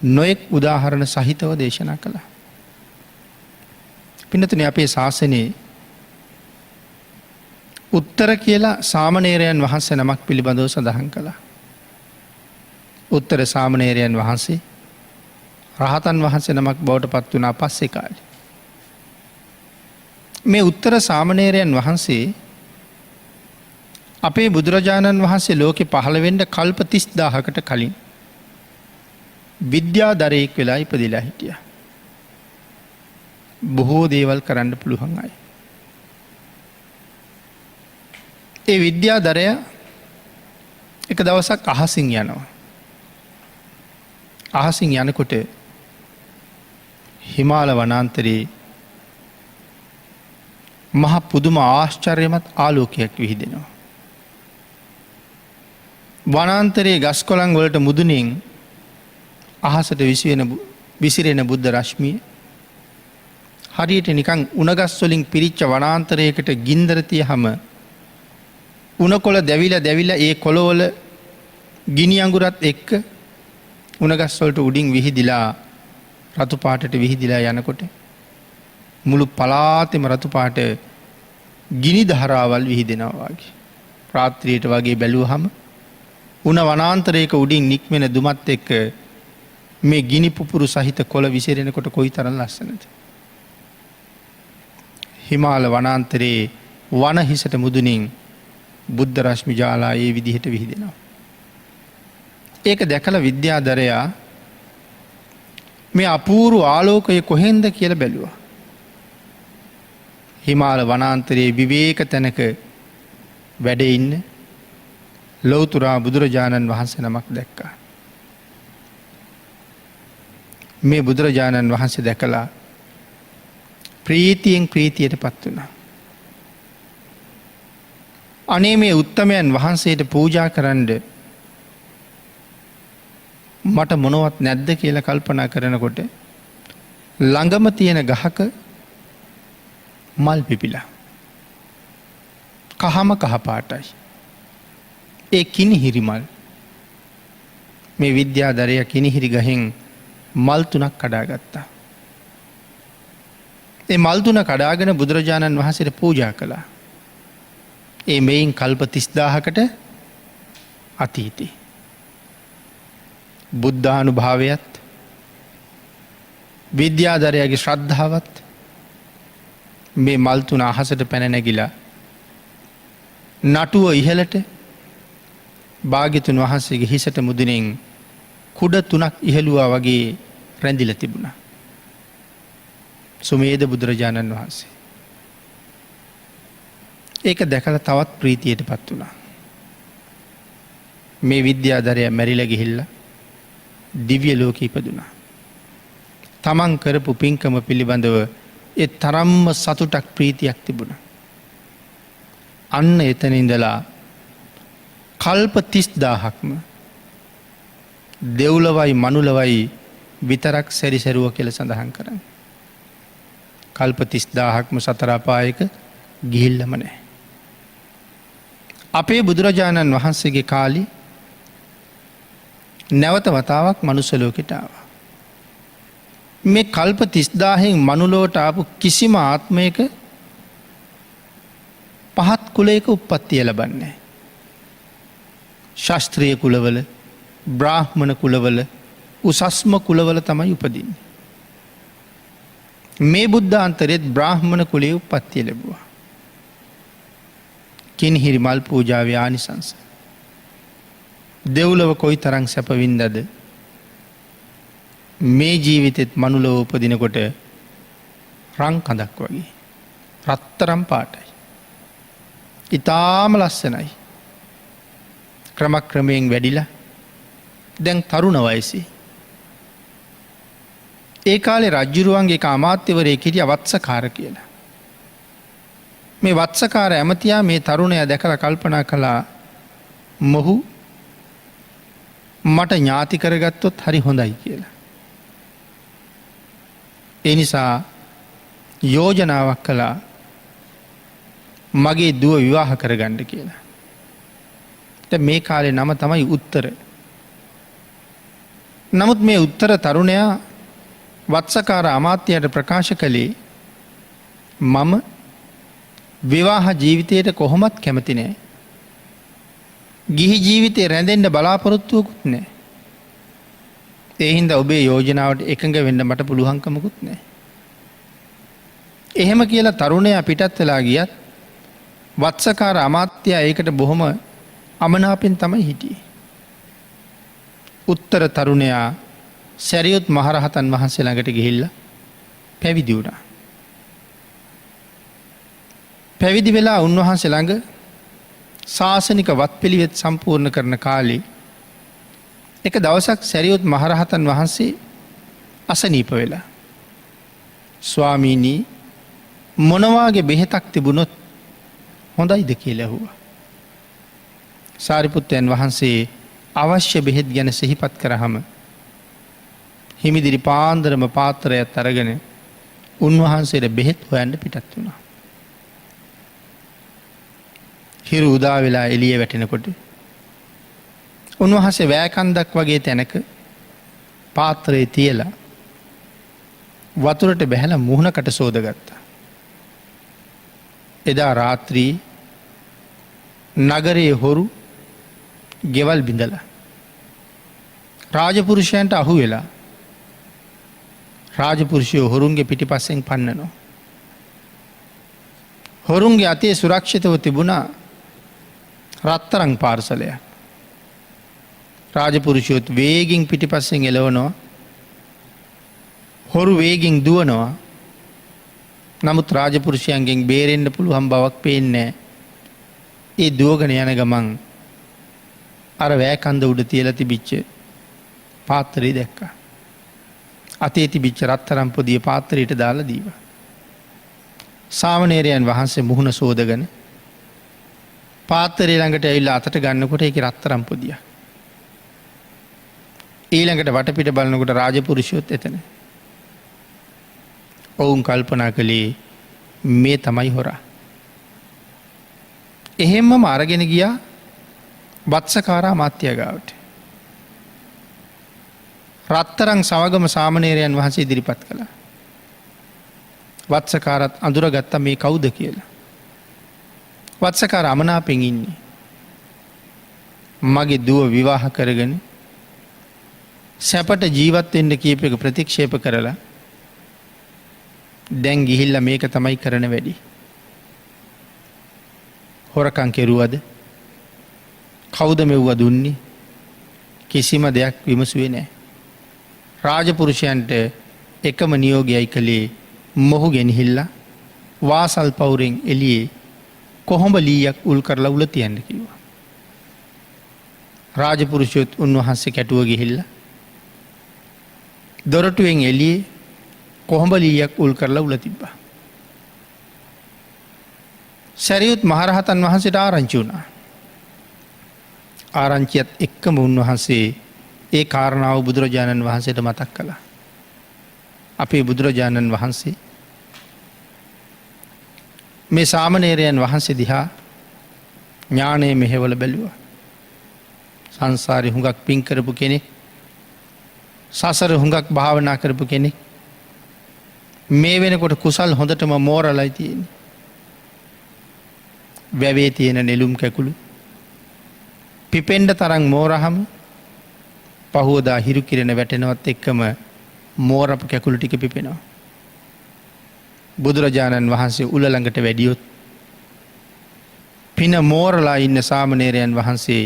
නොයෙක් උදාහරණ සහිතව දේශනා කළා. පින්නතුනි අපේ ශාසනයේ උත්තර කියලා සාමණේරයන් වහන්සේ නමක් පිළිබඳව සඳහන් කළා. උත්තර සාමණේරයන් වහන්සේ රහතන් වහන්සේ නමක් බවට පත් වුණා පස්සේ කාලේ. මේ උත්තර සාමණේරයන් වහන්සේ අපේ බුදුරජාණන් වහන්සේ ලෝකෙ පහළ වෙන්න කල්ප 30000කට කලින් විද්‍යාධරයෙක් වෙලා ඉපදිලා හිටියා. බොහෝ දේවල් කරන්න පුළුවන් අය. ඒ විද්‍යාධරය එක දවසක් අහසින් යනවා. අහසින් යනකොට හිමාල වනාන්තරයේ මහ පුදුම ආශ්චර්යමත් ආලෝකයක් විහිදෙනවා. වනාන්තරයේ ගස් කොළන් වලට මුදුනින් අහසට විසිරෙන බුද්ධ රශ්මිය හරියට නිකන් උණගස් වලින් පිරිච්ච වනාන්තරයකට ගින්දර තියහම උණකොළ දැවිලා ඒ කොළවල ගිනි අඟුරත් එක්ක උණගස් වලට උඩින් විහිදිලා රතු පාටට විහිදිලා යනකොට මුළු පළාතෙම රතු පාට ගිනි ධාරාවල් විහිදෙනවා වගේ. රාත්‍රියට වගේ බැලුවහම උණ වනාන්තරයක උඩින් නික්මෙන දුමත් එක්ක මේ ගිනි පුපුරු සහිත කොළ විසිරෙනකොට කොයිතරම් ලස්සනද. හිමාල වනාන්තරයේ වන හිසට මුදුනින් බුද්ධ රශ්මි ජාලා ඒ විදිහට විහිදෙනවා. ඒක දැකලා විද්‍යාධරයා මේ අපූර්ව ආලෝකය කොහෙන්ද කියලා බැලුවා. හිමාල වනාන්තරයේ විවේක තැනක වැඩ ඉන්න ලෞතුරා බුදුරජාණන් වහන්සේ නමක් දැක්කා. මේ බුදුරජාණන් වහන්සේ දැකලා ප්‍රීතියෙන් ප්‍රීතියට පත් වුණා. අනේ මේ උත්තමයන් වහන්සේට පූජා කරන්න මට මොනවත් නැද්ද කියලා කල්පනා කරනකොට ළඟම තියෙන ගහක මල් පිපිලා. කහම කහපාටයි. ඒ කිනිහිරි මල්. මේ විද්‍යාධරය කිනිහිරි ගහෙන් මල් 3ක් කඩා ගත්තා. ඒ මල් 3 කඩාගෙන බුදුරජාණන් වහන්සේට පූජා කළා. ඒ මෙයින් කල්ප 30000කට අතීතේ. බුද්ධානුභාවයත් විද්‍යාධරයාගේ ශ්‍රද්ධාවත් මේ මල් 3 අහසට පැන නැගිලා නටුව ඉහළට භාග්‍යතුන් වහන්සේගේ හිසට මුදුනින් කුඩ 3ක් ඉහළුවා වගේ රැඳිලා තිබුණා. සුමේද බුදුරජාණන් වහන්සේ. ඒක දැකලා තවත් ප්‍රීතියට පත් වුණා. මේ විද්‍යාධරයා මැරිලා ගිහිල්ලා දිව්‍ය ලෝකෙ ඉපදුණා. තමන් කරපු පින්කම පිළිබඳව ඒ තරම්ම සතුටක් ප්‍රීතියක් තිබුණා. අන්න එතන ඉඳලා කල්ප 30000ක්ම දෙව්ලොවයි මනුලොවයි විතරක් සැරිසරුව කියලා සඳහන් කරන්නේ. කල්ප 30000ක්ම සතර අපායක ගිහිල්ලම නැහැ. අපේ බුදුරජාණන් වහන්සේගේ කාලේ නැවත වතාවක් මනුස්ස ලෝකෙට ආවා. මේ කල්ප 30000න් මනුලොවට ආපු කිසිම ආත්මයක පහත් කුලයක උප්පත්තිය ලබන්නේ නැහැ. ශාස්ත්‍රීය කුලවල, බ්‍රාහ්මණ කුලවල, උසස්ම කුලවල තමයි උපදින්නේ. මේ බුද්ධාන්තරෙත් බ්‍රාහ්මණ කුලයේ උප්පත්තිය ලැබුවා. කිනිහිරි මල් පූජාවේ ආනිසංස. දෙව්ලොව කොයි තරම් සැප වින්දද මේ ජීවිතෙත් මනුලොව උපදිනකොට රන් කඳක් වගේ රත්තරම් පාටයි. ඊටාම ලස්සනයි. ක්‍රමක්‍රමයෙන් වැඩිලා දැන් තරුණ වයසේ. ඒ කාලේ රජුරුවන්ගේ එක අමාත්‍යවරයෙක් හිටියා වත්සකාර කියලා. මේ වත්සකාර ඇමතියා මේ තරුණයා දැකලා කල්පනා කළා මොහු මට ඥාති කරගත්තොත් හරි හොඳයි කියලා. ඒ නිසා යෝජනාවක් කළා මගේ දුව විවාහ කරගන්න කියලා. දැන් මේ කාලේ නම තමයි උත්තර. නමුත් මේ උත්තර තරුණයා වත්සකාර අමාත්‍යයට ප්‍රකාශ කළේ මම විවාහ ජීවිතයට කොහොමත් කැමති නෑ. ගිහි ජීවිතේ රැඳෙන්න බලාපොරොත්තුවකුත් නෑ. ඒ හින්දා ඔබේ යෝජනාවට එකඟ වෙන්න මට පුළුවන්කමකුත් නැහැ. එහෙම කියලා තරුණයා පිටත් වෙලා ගියත් වත්සකාර අමාත්‍යයා ඒකට බොහොම අමනාපෙන් තමයි හිටියේ. උත්තර තරුණයා සැරියුත් මහරහතන් වහන්සේ ළඟට ගිහිල්ලා පැවිදි වුණා. පැවිදි වෙලා උන්වහන්සේ ළඟ ශාසනික වත්පිළිවෙත් සම්පූර්ණ කරන කාලේ එක දවසක් සැරියුත් මහරහතන් වහන්සේ අසනීප වෙලා ස්වාමීනී මොනවාගේ බෙහෙතක් තිබුණොත් හොඳයිද කියලා ඇහුවා. සාරිපුත්තයන් වහන්සේ අවශ්‍ය බෙහෙත් ගැන සිහිපත් කරාම හිමිදිරි පාන්දරම පාත්‍රයත් අරගෙන උන්වහන්සේට බෙහෙත් හොයන්න පිටත් වුණා. හිරු උදා වෙලා එළිය වැටෙනකොට උන්වහන්සේ වෑකන්දක් වගේ තැනක පාත්‍රයේ තියලා වතුරට බැහැලා මුහුණකට සෝදගත්තා. එදා රාත්‍රී නගරයේ හොරු ගෙවල් බිඳලා රාජපුරුෂයන්ට අහු වෙලා රාජපුරුෂයෝ හොරුන්ගේ පිටිපස්සෙන් පන්නනවා. හොරුන්ගේ අතේ සුරක්ෂිතව තිබුණා රත්තරන් පාර්සලයක්. රාජපුරුෂයොත් වේගින් පිටිපස්සෙන් එලවනවා. හොරු වේගින් දුවනවා. නමුත් රාජපුරුෂයන්ගෙන් බේරෙන්න පුළුවන් බවක් පේන්නේ. ඒ දුවගෙන යන ගමන් අර වෑකන්ද උඩ තියලා තිබිච්ච පාත්‍රය දැක්කා. අතේ තිබිච්ච රත්තරන් පොදිය පාත්‍රයට දාලා දීවා. සාමණේරයන් වහන්සේ මුහුණ සෝදගෙන පාත්‍රය ළඟට ඇවිල්ලා අතට ගන්නකොට ඒක රත්තරන් පොදියක්. ඊළඟට වටපිට බලනකොට රාජපුරුෂයොත් එතන. ඔවුන් කල්පනා කළේ මේ තමයි හොරා. එහෙම්මම අරගෙන ගියා වත්සකාරා මාත්‍යගාවට. රත්තරන් සමගම සාමණේරයන් වහන්සේ ඉදිරිපත් කළා. වත්සකාරත් අඳුරගත්ත මේ කවුද කියලා. වත්සකාර අමනාපෙන් ඉන්නේ. මගේ දුව විවාහ කරගෙන සැපට ජීවත් වෙන්න කියප එක ප්‍රතික්ෂේප කරලා දැන් ගිහිල්ලා මේක තමයි කරන වැඩි. හොරකම් කෙරුවද? කවුද මෙව්ව දුන්නේ? කිසිම දෙයක් විමසුවේ නැහැ. රාජපුරුෂයන්ට එකම නියෝගයයි කළේ මොහු ගෙනහිල්ලා වාසල් පවුරෙන් එළියේ කොහොඹ ලීයක් උල් කරලා උල තියන්න කිව්වා. රාජපුරුෂයොත් උන්වහන්සේ කැටුව ගිහිල්ලා දොරටුවෙන් එළියේ කොහොඹ ලීයක් උල් කරලා උල තිබ්බා. සැරියුත් මහරහතන් වහන්සේට ආරංචි වුණා. ආරංචියත් එක්කම උන්වහන්සේ ඒ කාරණාව බුදුරජාණන් වහන්සේට මතක් කළා. අපේ බුදුරජාණන් වහන්සේ මේ සාමණේරයන් වහන්සේ දිහා ඥානයේ මෙහෙවල බැලුවා. සංසාරේ හුඟක් පින් කරපු කෙනෙක්, සසර හුඟක් භාවනා කරපු කෙනෙක්. මේ වෙනකොට කුසල් හොඳටම මෝරලයි තියෙන්නේ. වැවේ තියෙන නෙළුම් කැකුළු පිපෙන්ඩ තරම් මෝරහම පහුවදා හිරු කිරෙන වැටෙනවත් එක්කම මෝරපු කැකුළු ටික පිපෙනවා. බුදුරජාණන් වහන්සේ උල ළඟට වැඩියොත් පින මෝරලා ඉන්න සාමණේරයන් වහන්සේ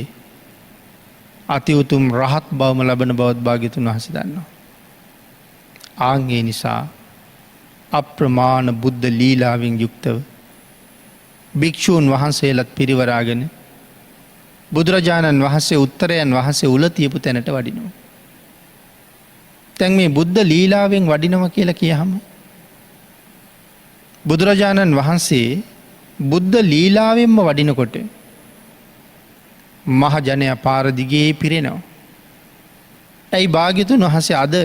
අති උතුම් රහත් බවම ලබන බවත් භාග්‍යතුන් වහන්සේ දන්නවා. ආන්ගේ නිසා අප්‍රමාණ බුද්ධ ලීලාවෙන් යුක්තව භික්ෂූන් වහන්සේලත් පිරිවරාගෙන බුදුරජාණන් වහන්සේ උත්තරයන් වහන්සේ උල තියපු තැනට වඩිනවා. තැන් මේ බුද්ධ ලීලාවෙන් වඩිනව කියලා කියහම බුදුරජාණන් වහන්සේ බුද්ධ ලීලාවෙන්ම වඩිනකොට මහජනයා පාරදිගේ පිරෙනවා. ඇයි භාග්‍යතුන් වහන්සේ අද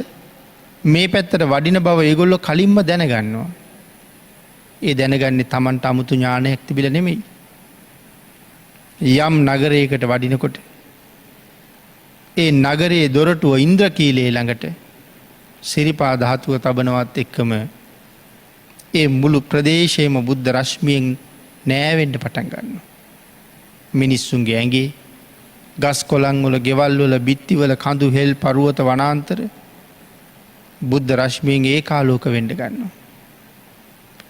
මේ පැත්තට වඩින බව ඒගොල්ලෝ කලින්ම දැනගන්නවා. ඒ දැනගන්නේ Tamanට අමුතු ඥානයක් තිබිලා නෙමෙයි. යම් නගරයකට වඩිනකොට ඒ නගරයේ දොරටුව ඉන්ද්‍රකීලයේ ළඟට සිරිපා ධාතුව තබනවත් එක්කම ඒ මුළු ප්‍රදේශයේම බුද්ධ රශ්මියෙන් නෑවෙන්න පටන් ගන්නවා. මිනිස්සුන්ගේ ඇඟේ ගස් කොළන් වල ගෙවල් වල බිත්ති වල කඳු හෙල් පරුවත වනාන්තර බුද්ධ රශ්මියෙන් ඒකාලෝක වෙන්න ගන්නවා.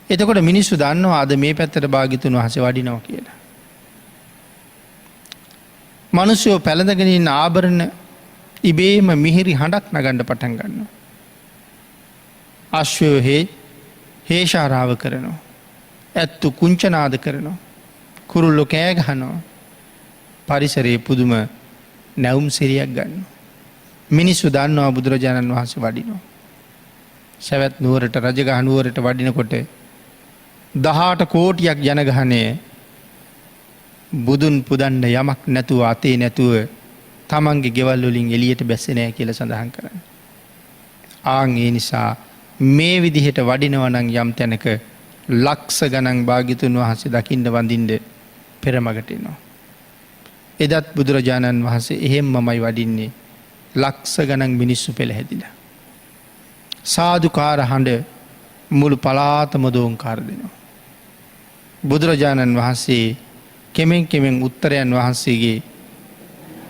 එතකොට මිනිස්සු දන්නවා අද මේ පැත්තට භාග්‍යතුන් වහන්සේ වඩිනවා කියලා. මිනිස්සු පැලඳගෙන ඉන්න ආභරණ ඉබේම මිහිරි හඬක් නගන්න පටන් ගන්නවා. අශ්වයෝ හේෂාරාව කරනවා. ඇත්තු කුංචනාද කරනවා. කුරුල්ලෝ කෑ ගහනවා. පරිසරයේ පුදුම නැවුම් සිරියක් ගන්නවා. මිනිස්සු දන්නවා බුදුරජාණන් වහන්සේ වඩිනවා. සැවැත් නුවරට රජගහ නුවරට වඩිනකොට 18 කෝටියක් ජනගහනය බුදුන් පුදන්න යමක් නැතුව අතේ නැතුව තමන්ගේ ගෙවල් වලින් එළියට බැස්සේ නැහැ කියලා සඳහන් කරන්නේ. ආන් ඒ නිසා මේ විදිහට වඩිනවා නම් යම් තැනක ලක්ෂ ගණන් භාග්‍යතුන් වහන්සේ දකින්න වඳින්න පෙරමගට එනවා. එදත් බුදුරජාණන් වහන්සේ එහෙම්මමයි වඩින්නේ. ලක්ෂ ගණන් මිනිස්සු පෙළහැදිලා. සාදුකාර හඬ මුළු පළාතම දෝංකාර දෙනවා. බුදුරජාණන් වහන්සේ කෙමෙන් කෙමෙන් උත්තරයන් වහන්සේගේ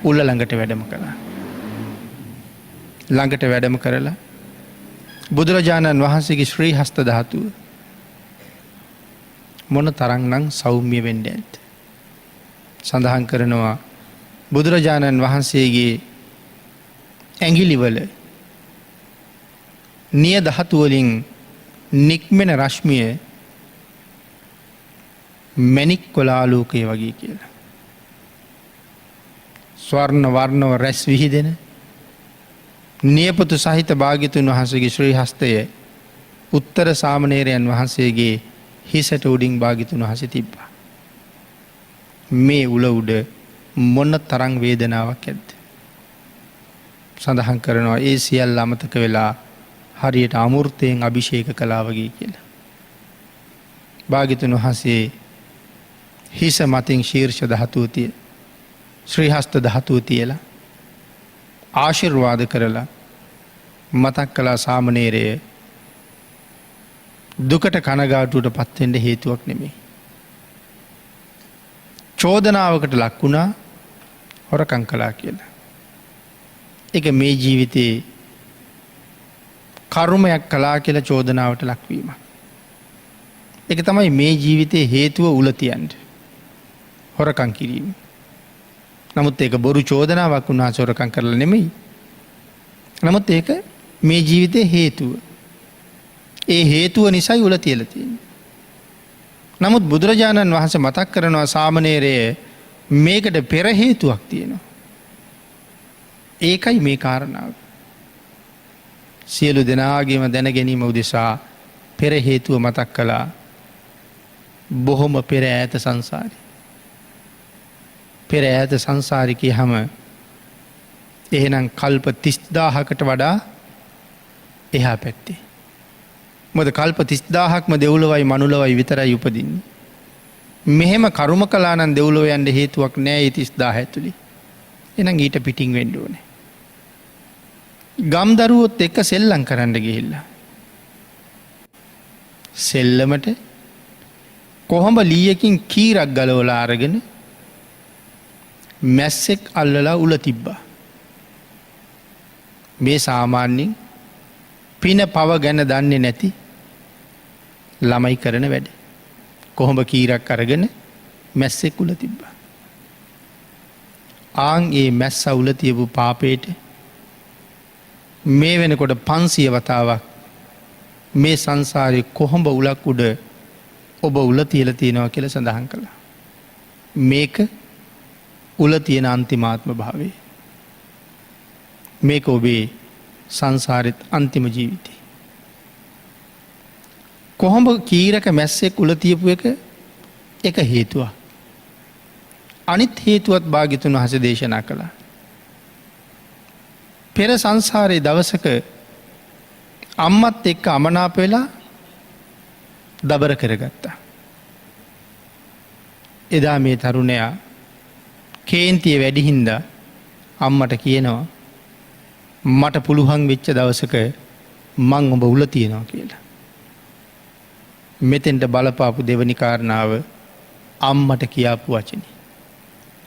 උල්ල ළඟට වැඩම කළා. ළඟට වැඩම කරලා බුදුරජාණන් වහන්සේගේ ශ්‍රී හස්ත ධාතුව මොන තරම්නම් සෞම්‍ය වෙන්න ඇද්ද සඳහන් කරනවා. බුදුරජාණන් වහන්සේගේ ඇඟිලිවල නිය ධාතු වලින් නික්මෙන රශ්මිය මණික් කොලාලෝකය වගේ කියලා. ස්වර්ණ වර්ණව රැස් විහිදෙන නියපොතු සහිත භාග්‍යතුන් වහන්සේගේ ශ්‍රී හස්තය උත්තර සාමණේරයන් වහන්සේගේ හිසට උඩින් භාග්‍යතුන් වහන්සේ තිබ්බා. මේ උල උඩ මොන තරම් වේදනාවක් ඇද්ද සඳහන් කරනවා. ඒ සියල්ල අමතක වෙලා හරියට අමෘතයෙන් අභිෂේක කළා වගේ කියලා. භාග්‍යතුන් වහන්සේ හිස මතින් ශීර්ෂ ධාතුව තිය ශ්‍රී හස්ත ධාතුව තියලා ආශිර්වාද කරලා මතක් කළා සාමණේරය දුකට කනගාටුවට පත් වෙන්න හේතුවක් නෙමෙයි. චෝදනාවකට ලක් වුණා හොරකම් කළා කියලා. ඒක මේ ජීවිතේ කර්මයක් කළා කියලා චෝදනාවට ලක්වීම. ඒක තමයි මේ ජීවිතේ හේතුව උල තියන්නේ. හොරකම් කිරීම. නමුත් ඒක බොරු චෝදනාවක් වුණා හොරකම් කරලා නෙමෙයි. නමුත් ඒක මේ ජීවිතේ හේතුව. ඒ හේතුව නිසායි උල තියලා තියෙන්නේ. නමුත් බුදුරජාණන් වහන්සේ මතක් කරනවා සාමණේරය මේකට පෙර හේතුවක් තියෙනවා. ඒකයි මේ කාරණාව. සියලු දෙනාගේම දැන ගැනීම උදෙසා පෙර හේතුව මතක් කළා. බොහොම පෙර ඈත සංසාරේ. පෙර ඈත සංසාරේ කියහම එහෙනම් කල්ප 30000කට වඩා එහා පැත්තේ. මොකද කල්ප 30000ක්ම දෙව්ලොවයි මනුලොවයි විතරයි උපදින්නේ. මෙහෙම කර්ම කළා නම් දෙව්ලොව යන්න හේතුවක් නැහැ 30000 ඇතුළේ. එහෙනම් ඊට පිටින් වෙන්න ඕනේ. ගම් දරුවොත් එක්ක සෙල්ලම් කරන්න ගිහිල්ලා. සෙල්ලමට කොහොඹ ලීයකින් කීරක් ගලවලා අරගෙන මැස්සෙක් අල්ලලා උල තිබ්බා. මේ සාමාන්‍යයෙන් පින පව ගැන දන්නේ නැති ළමයි කරන වැඩ. කොහොඹ කීරක් අරගෙන මැස්සෙක් උල තිබ්බා. ආන් ඒ මැස්ස උල තියපු පාපේට මේ වෙනකොට 500 වතාවක් මේ සංසාරේ කොහොඹ උලක් උඩ ඔබ උල තියලා තියෙනවා කියලා සඳහන් කළා. මේක උල තියෙන අන්තිමාත්ම භාවය. මේක ඔබේ සංසාරෙත් අන්තිම ජීවිතේ. කොහොඹ කීරක මැස්සෙක් උල තියපු එක හේතුවක්. අනිත් හේතුවත් භාග්‍යතුන් වහන්සේ දේශනා කළා. පෙර සංසාරේ දවසක අම්මත් එක්ක අමනාප වෙලා දබර කරගත්තා. එදා මේ තරුණයා කේන්තිය වැඩි හින්දා අම්මට කියනවා මට පුළුවන් වෙච්ච දවසක මං ඔබ උල තියනවා කියලා. මෙතෙන්ට බලපාපු දෙවනි කාරණාව අම්මට කියාපු වචනේ.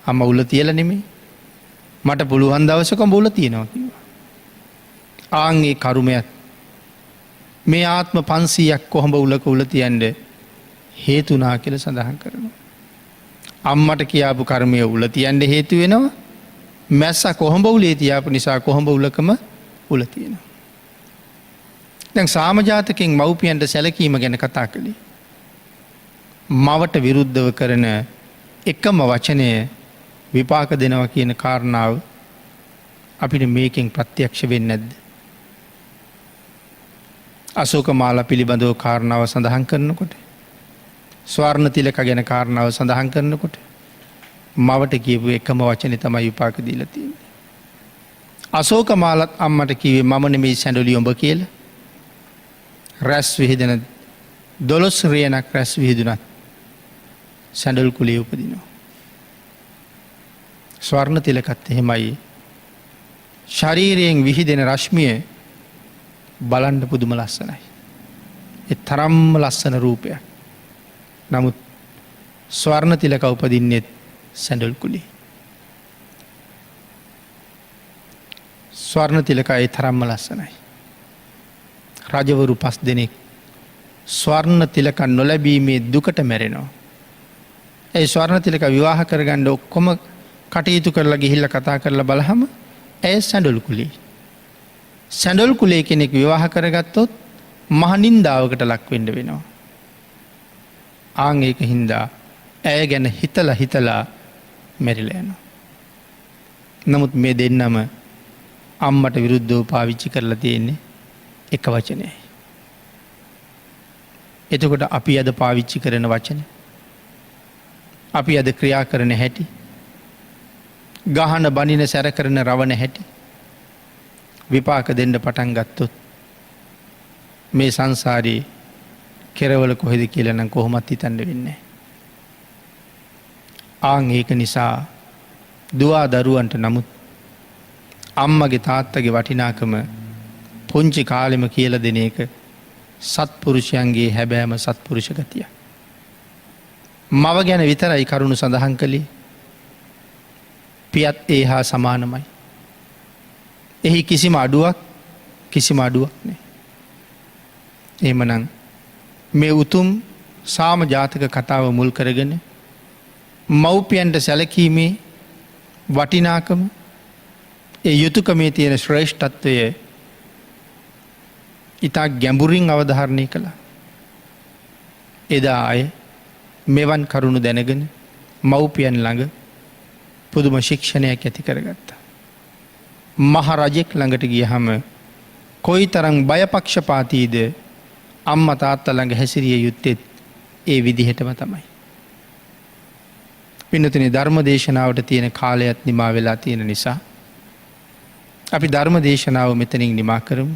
අම්මා උල තියලා නෙමෙයි මට පුළුවන් දවසක උඹ උල තියෙනවා කිව්වා. ආන්ගේ කරුමයක් මේ ආත්ම 500ක් කොහොඹ උලක උල තියන්න හේතුනා කියලා සඳහන් කරනවා. අම්මට කියාපු කර්මය උල තියන්න හේතු වෙනවා. මැස්ස කොහොඹ උලේ තියාපු නිසා කොහොඹ උලකම උල තියෙනවා. දැන් සාමජාතකෙන් මව්පියන්ට සැලකීම ගැන කතා කළේ. මවට විරුද්ධව කරන එකම වචනය විපාක දෙනවා කියන කාරණාව අපිට මේකෙන් ප්‍රත්‍යක්ෂ වෙන්නේ නැද්ද? අශෝක මාලා පිළිබඳව කාරණාව සඳහන් කරනකොට, ස්වර්ණ තිලක ගැන කාරණාව සඳහන් කරනකොට මවට කියපු එකම වචනේ තමයි විපාක දීලා තියෙන්නේ. අශෝක මාලත් අම්මට කිව්වේ මම නෙමෙයි සැඬලි උඹ කියලා. රැස් විහිදෙන 12 රියනක් රැස් විහිදුනත් සැඬල් කුලේ උපදිනවා. ස්වර්ණ තිලකත් එහෙමයි. ශරීරයෙන් විහිදෙන රශ්මිය බලන්න පුදුම ලස්සනයි. ඒ තරම්ම ලස්සන රූපයක්. නමුත් ස්වර්ණ තිලක උපදින්නේ සැඬල් කුලේ. ස්වර්ණ තිලක ඒ තරම්ම ලස්සනයි. රජවරු 5 දෙනෙක් ස්වර්ණ තිලක නොලැබීමේ දුකට මැරෙනවා. ඒ ස්වර්ණ තිලක විවාහ කරගන්න ඔක්කොම කටයුතු කරලා ගිහිල්ලා කතා කරලා බලහම ඇය සැඬල් කුලේ. සැඬල් කුලේ කෙනෙක් විවාහ කරගත්තොත් මහ නින්දාවකට ලක් වෙන්න වෙනවා. ආන් ඒක හින්දා ඇය ගැන හිතලා මැරිලා යනවා. නමුත් මේ දෙන්නම අම්මට විරුද්ධව පාවිච්චි කරලා තියෙන්නේ එක වචනයයි. එතකොට අපි අද පාවිච්චි කරන වචන, අපි අද ක්‍රියා කරන හැටි, ගහන බනින සැර කරන රවණ හැටි විපාක දෙන්න පටන් ගත්තොත් මේ සංසාරයේ කෙරවල කොහෙද කියලා නම් කොහොමත් හිතන්න වෙන්නේ. ආන් ඒක නිසා දුවා දරුවන්ට නමුත් අම්මගේ තාත්තගේ වටිනාකම පුංචි කාලෙම කියලා දෙන එක සත්පුරුෂයන්ගේ හැබෑම සත්පුරුෂ ගතිය. මව ගැන විතරයි කරුණු සඳහන් කළේ. පියත් ඒ හා සමානමයි. එහි කිසිම අඩුවක් නෑ. එහෙමනම් මේ උතුම් සාම ජාතක කතාව මුල් කරගෙන මව්පියන්ට සැලකීමේ වටිනාකම, ඒ යුතුයකමේ තියෙන ශ්‍රේෂ්ඨත්වය ඉතා ගැඹුරින් අවධාරණය කළා. එදා අය මෙවන් කරුණු දැනගෙන මව්පියන් ළඟ පුදුම ශික්ෂණයක් ඇති කරගත්තා. මහ රජෙක් ළඟට ගියහම කොයි තරම් බයපක්ෂපාතීද අම්මා තාත්තා ළඟ හැසිරිය යුත්තේත් ඒ විදිහටම තමයි. පින්නතුනි, ධර්ම දේශනාවට තියෙන කාලයත් නිමා වෙලා තියෙන නිසා අපි ධර්ම දේශනාව මෙතනින් නිමා කරමු.